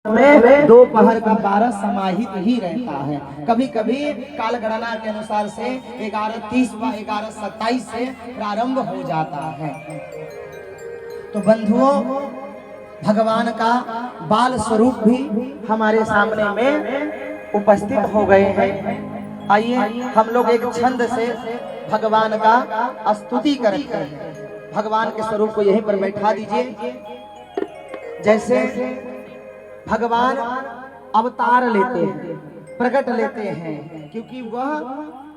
में दोपहर का 12 समाहित ही रहता है। कभी कभी काल गणना के अनुसार से 11:30 व 11:27 से प्रारंभ हो जाता है। तो बंधुओं, भगवान का बाल स्वरूप भी हमारे सामने में उपस्थित हो गए हैं। आइए हम लोग एक छंद से भगवान का स्तुति करते हैं। भगवान के स्वरूप को यहीं पर बैठा दीजिए। जैसे भगवान अवतार लेते हैं, प्रकट लेते हैं, क्योंकि वह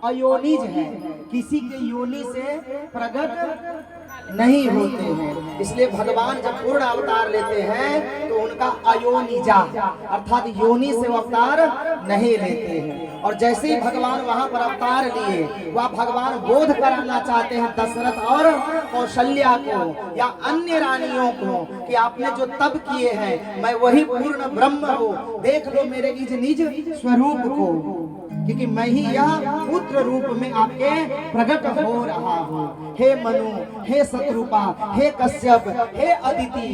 अयोनिज है, किसी के योनि से प्रकट नहीं होते हैं। इसलिए भगवान जब पूर्ण अवतार लेते हैं तो उनका अयोनिजा अर्थात योनि से अवतार नहीं लेते हैं। और जैसे ही भगवान वहां पर अवतार लिए, वह भगवान बोध कराना चाहते हैं दशरथ और कौशल्या को या अन्य रानियों को कि आपने जो तप किए हैं, मैं वही पूर्ण ब्रह्म हूँ, देख लो मेरे इस निज स्वरूप को, क्योंकि मैं ही यह पुत्र रूप में आपके प्रकट हो रहा हूँ। हे मनु, हे शत्रुपा, हे कश्यप, हे अदिति,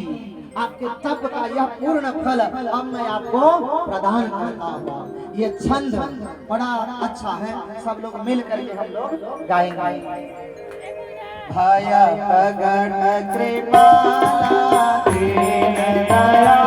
आपके तप का यह पूर्ण फल अब मैं आपको प्रदान करता हूँ। ये छंद बड़ा अच्छा है, सब लोग मिल करके हम लोग गाएंगे। भय प्रगट कृपाला दीन दया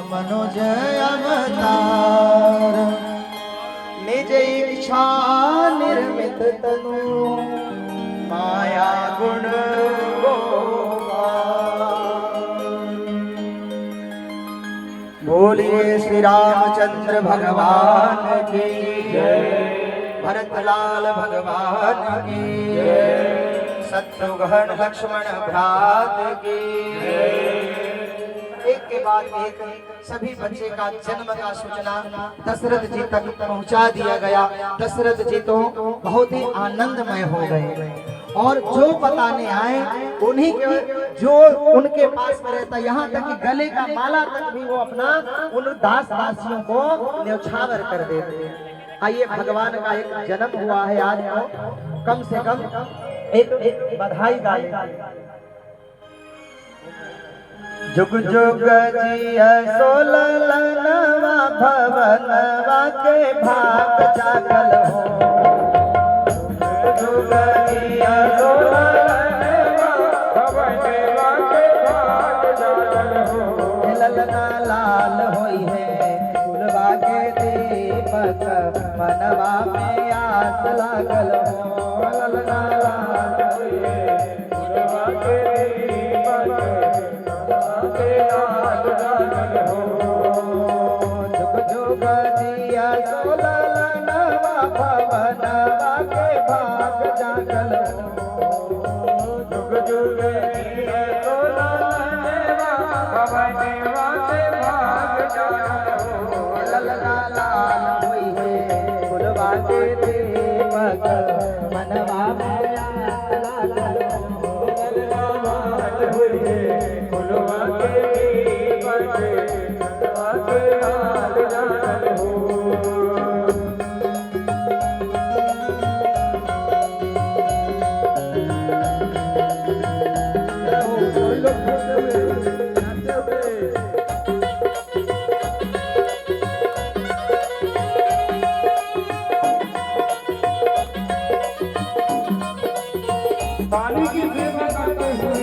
मनोज अवतार निज इच्छा निर्मित तनु माया गुण बोलिए श्री रामचंद्र भगवान की जय, भरतलाल भगवान की जय, शत्रुघ्न लक्ष्मण भ्रात की जय। एक के बाद एक सभी बच्चे का जन्म का सूचना दशरथ जी तक पहुंचा दिया गया। दशरथ जी तो बहुत ही आनंदमय हो गए। और जो बताने आए उन्हीं के जो उनके पास में रहता, यहाँ तक कि गले का माला तक भी वो अपना उन दास दासियों को न्यौछावर कर देते हैं। आइए, भगवान का एक जन्म हुआ है आज को, कम से कम एक बधाई गाले। जुग जुग जिया सोललनवा भवनवा के भाग जागल हो। जुग जिया सोललनवा भवनवा के भाग जागल हो। ललना लाल होई है फूलवा के दीपक मनवा में आस लागल हो। ललना लाल होई है फूलवा के दीपक जुग जुग जिया सोललनवा भवनवा के भाग जागल हो। जुग जुग जिया सोललनवा भवनवा के भाग जागल हो। ललना लाल होई है फूलवा के दीपक मनवा में आस लागल हो। ललना लाल होई है फूलवा के पानी की सेवा करते हुए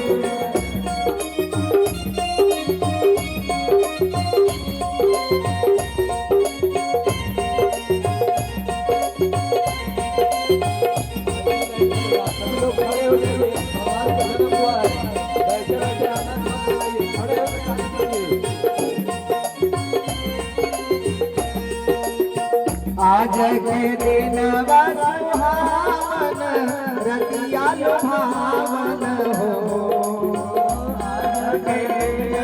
आज के दिन सुहावन रतिया लुभावन हो। आज के दिन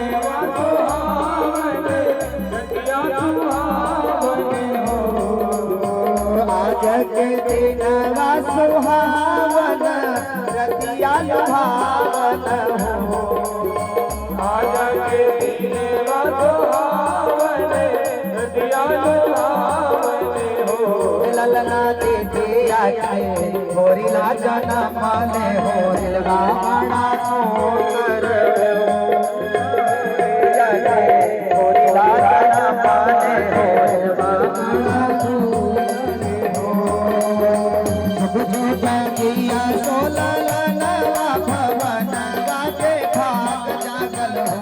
सुहावन रतिया लुभावन हो। आज के दिन सुहावन रतिया लुभावन हो। आज के दिन सुहावन रतिया लुभावन हो। ललना दे आके होरिला जना माने होरिलवा बड़ा सोकर होरिला जना माने होरिलवा बड़ा सोकर हो। जुग जुग जिया सोललनवा भवनवा के भाग जागल हो।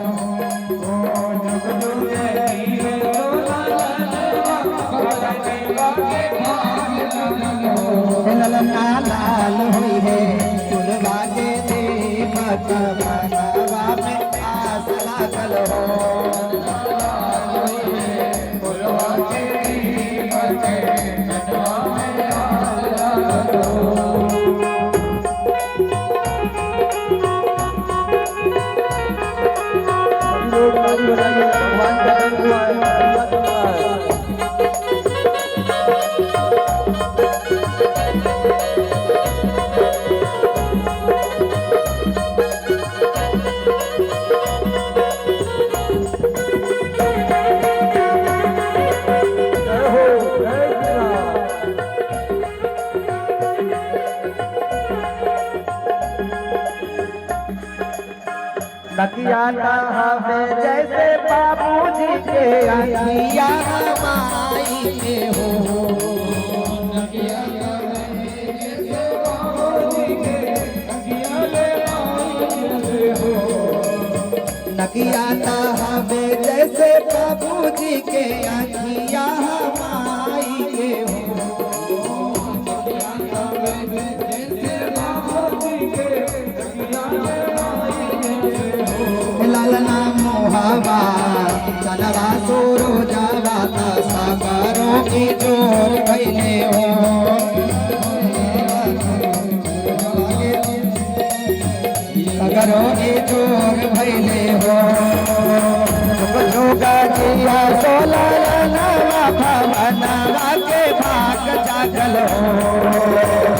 जुग जुग जिया सोललनवा भवनवा के ललना लाल हुई है फूलवा के दीपक मनवा में आस लागल हो। फूलवा के दीपक मनवा में आस लागल हो। नकिया हमें जैसे बाबूजी के अखिया माई के हो। नकिया हमें जैसे बाबूजी के अखिया माई के हो। ललना मोहवा चलवा सोरो जावा सागरों की जोर भैले हो। सागरों की जोर भैले हो। जुग जिया सोललनवा भवनवा के भाग जागल हो।